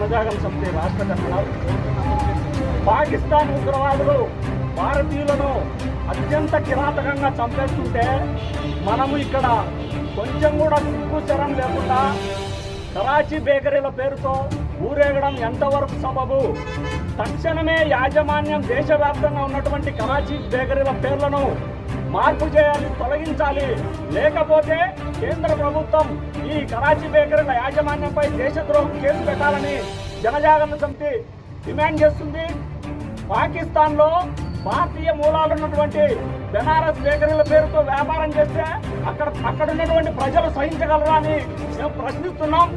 జనజాగరణ సమితి రాష్ట్ర కన్వీనర్. పాకిస్తాన్ ఉగ్రవాదులు భారతీయులను అత్యంత కిరాతకంగా చంపేస్తుంటే మనము ఇక్కడ కొంచెం కూడా సిగ్గు శరం లేకుండా కరాచీ బేకరీల పేరుతో ఊరేగడం ఎంతవరకు సబబు? తక్షణమే యాజమాన్యం దేశవ్యాప్తంగా ఉన్నటువంటి కరాచీ బేకరీల పేర్లను మార్పు చేయాలి, తొలగించాలి. లేకపోతే కేంద్ర ప్రభుత్వం ఈ కరాచీ బేకరీల యాజమాన్యంపై దేశద్రోహం కేసు పెట్టాలని జనజాగరణ సమితి డిమాండ్ చేస్తుంది. పాకిస్తాన్లో భారతీయ మూలాలు ఉన్నటువంటి బెనారస్ బేకరీల పేరుతో వ్యాపారం చేస్తే అక్కడ ఉన్నటువంటి ప్రజలు సహించగలరా అని మేము ప్రశ్నిస్తున్నాం.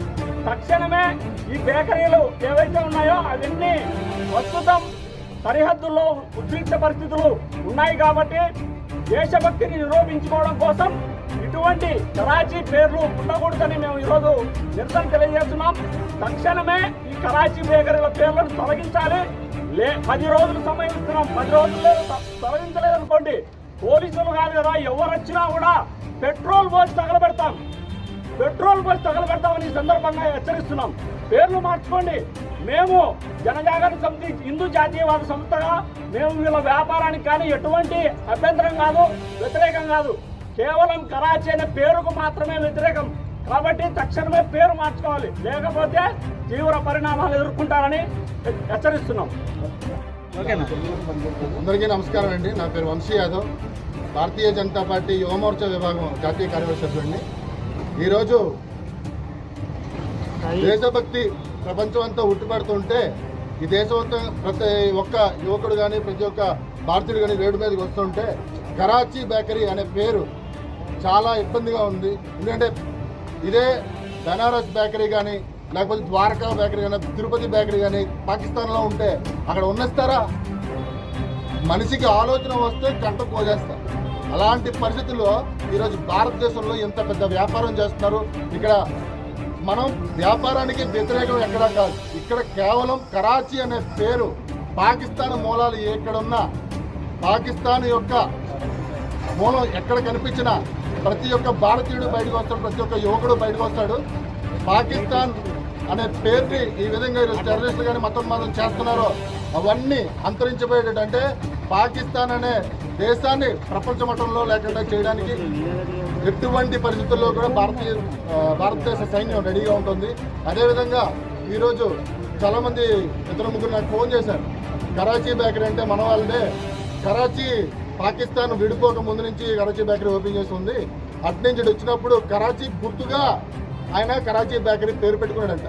తక్షణమే ఈ బేకరీలు ఏవైతే ఉన్నాయో అవన్నీ ప్రస్తుతం సరిహద్దుల్లో ఉద్రిక్త పరిస్థితులు ఉన్నాయి కాబట్టి దేశభక్తిని నిరూపించుకోవడం కోసం ఇటువంటి కరాచీ పేర్లు ఉండకూడదని మేము ఈరోజు నిరసన తెలియజేస్తున్నాం. తక్షణమే ఈ కరాచీ బేకరీల పేర్లను తొలగించాలి. 10 రోజులు సమయం ఇస్తున్నాం. 10 రోజుల్లో తొలగించలేదనుకోండి, పోలీసులు కాదు కదా, ఎవరు వచ్చినా కూడా పెట్రోల్ పోసి తగలబెడతామని ఈ సందర్భంగా హెచ్చరిస్తున్నాం. పేర్లు మార్చుకోండి. మేము జనజాగరణ సమితి హిందూ జాతీయవాద సంస్థగా మేము వీళ్ళ వ్యాపారానికి కానీ ఎటువంటి అభ్యంతరం కాదు, వ్యతిరేకం కాదు. కేవలం కరాచీ అనే పేరుకు మాత్రమే వ్యతిరేకం. కాబట్టి తక్షణమే పేరు మార్చుకోవాలి, లేకపోతే తీవ్ర పరిణామాలు ఎదుర్కొంటారని హెచ్చరిస్తున్నాం. అందరికీ నమస్కారం అండి. నా పేరు వంశీ యాదవ్, భారతీయ జనతా పార్టీ యువ మోర్చా విభాగం జాతీయ కార్యదర్శి సభ్యుడిని. ఈరోజు దేశభక్తి ప్రపంచం అంతా ఉట్టిపడుతుంటే ఈ దేశం ప్రతి ఒక్క యువకుడు కానీ ప్రతి ఒక్క భారతీయుడు కానీ రోడ్డు మీదకి వస్తుంటే కరాచీ బేకరీ అనే పేరు చాలా ఇబ్బందిగా ఉంది. ఎందుకంటే ఇదే బెనారస్ బేకరీ కానీ లేకపోతే ద్వారకా బేకరీ కానీ తిరుపతి బేకరీ కానీ పాకిస్తాన్లో ఉంటే అక్కడ ఉన్నస్తారా? మనిషికి ఆలోచన వస్తే గంట పోజేస్తారు. అలాంటి పరిస్థితుల్లో ఈరోజు భారతదేశంలో ఎంత పెద్ద వ్యాపారం చేస్తున్నారు. ఇక్కడ మనం వ్యాపారానికి వ్యతిరేకం ఎక్కడా కాదు. ఇక్కడ కేవలం కరాచీ అనే పేరు పాకిస్తాన్ మూలాలు ఎక్కడున్నా, పాకిస్తాన్ యొక్క మూలం ఎక్కడ కనిపించినా ప్రతి ఒక్క భారతీయుడు బయటకు వస్తాడు, ప్రతి ఒక్క యువకుడు బయటకు వస్తాడు. పాకిస్తాన్ అనే పేరుని ఈ విధంగా ఈరోజు టెర్రరిస్టులు కానీ మతం చేస్తున్నారో అవన్నీ అంతరించిపోయేటట్టు, అంటే పాకిస్తాన్ అనే దేశాన్ని ప్రపంచ మట్టంలో లేకుండా చేయడానికి ఎటువంటి పరిస్థితుల్లో కూడా భారతదేశ సైన్యం రెడీగా ఉంటుంది. అదేవిధంగా ఈరోజు చాలామంది 2-3 నాకు ఫోన్ చేశారు. కరాచీ బేకరీ అంటే మన వాళ్ళదే, కరాచీ పాకిస్తాన్ విడిపోక ముందు నుంచి కరాచీ బేకరీ ఓపెన్ చేసి ఉంది. అట్నుంచి వచ్చినప్పుడు కరాచీ గుర్తుగా ఆయన కరాచీ బేకరీ పేరు పెట్టుకున్నాడంట.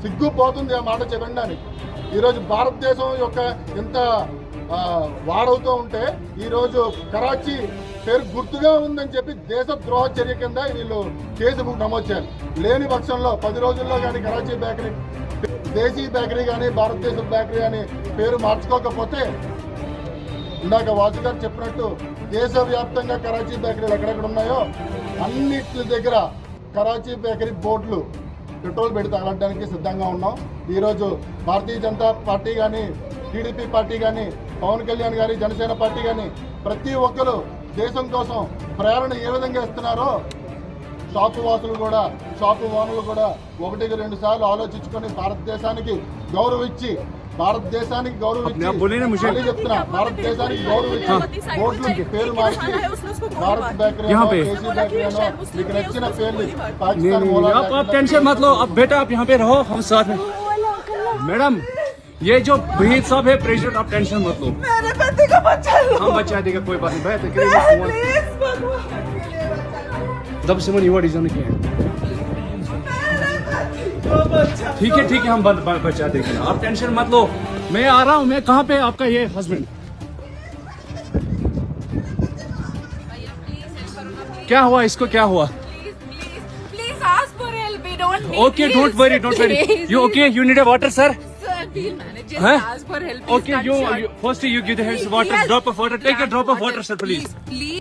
సిగ్గుపోతుంది ఆ మాట చెప్పడానికి. ఈరోజు భారతదేశం యొక్క ఎంత వాడవుతూ ఉంటే ఈరోజు కరాచీ పేరు గుర్తుగా ఉందని చెప్పి దేశద్రోహ చర్య కింద వీళ్ళు కేసు నమోదు చేయాలి. లేని పక్షంలో 10 రోజుల్లో కానీ కరాచీ బేకరీ దేశీ బేకరీ కానీ భారతదేశ బేకరీ కానీ పేరు మార్చుకోకపోతే ఇందాక వాసు గారు చెప్పినట్టు దేశవ్యాప్తంగా కరాచీ బేకరీలు ఎక్కడెక్కడ ఉన్నాయో అన్నిటి దగ్గర కరాచీ బేకరీ బోర్డులు పెట్రోల్ పెట్టి తగలడానికి సిద్ధంగా ఉన్నాం. ఈరోజు భారతీయ జనతా పార్టీ కానీ టీడీపీ పార్టీ కానీ పవన్ కళ్యాణ్ గారి జనసేన పార్టీ కానీ ప్రతి ఒక్కరు దేశం కోసం ప్రేరణ ఏ విధంగా ఇస్తున్నారో షాపు వాసులు కూడా, షాపు ఓనర్లు కూడా 1-2 సార్లు ఆలోచించుకొని భారతదేశానికి గౌరవించి మళ్ళీ చెప్తున్నా, భారతదేశానికి గౌరవించి బోర్డులు పేరు మార్చి భారత్ బేకరీ దేశీ బేకరీ అనో మీకు నచ్చిన పేర్లు పాకిస్తాన్ मैडम ये जो भहीद साहब है प्रेसिडेंट, आप टेंशन मत लो, मेरे पति को बचा लो, हम बचा देगा, कोई बात नहीं। तब से मन युवा डिजाइन किया है, ठीक है हम बचा देंगे, आप टेंशन मत लो। मैं आ रहा हूँ। मैं कहाँ पे आपका ये हस्बैंड? क्या हुआ इसको, क्या हुआ? Please ask for help. We don't need. Okay, don't worry. You okay? You need a water, sir? Sir, we'll manage. Just ask for help. Okay, you first you give the hands water, drop of water. Take a drop of water, sir, please. Please.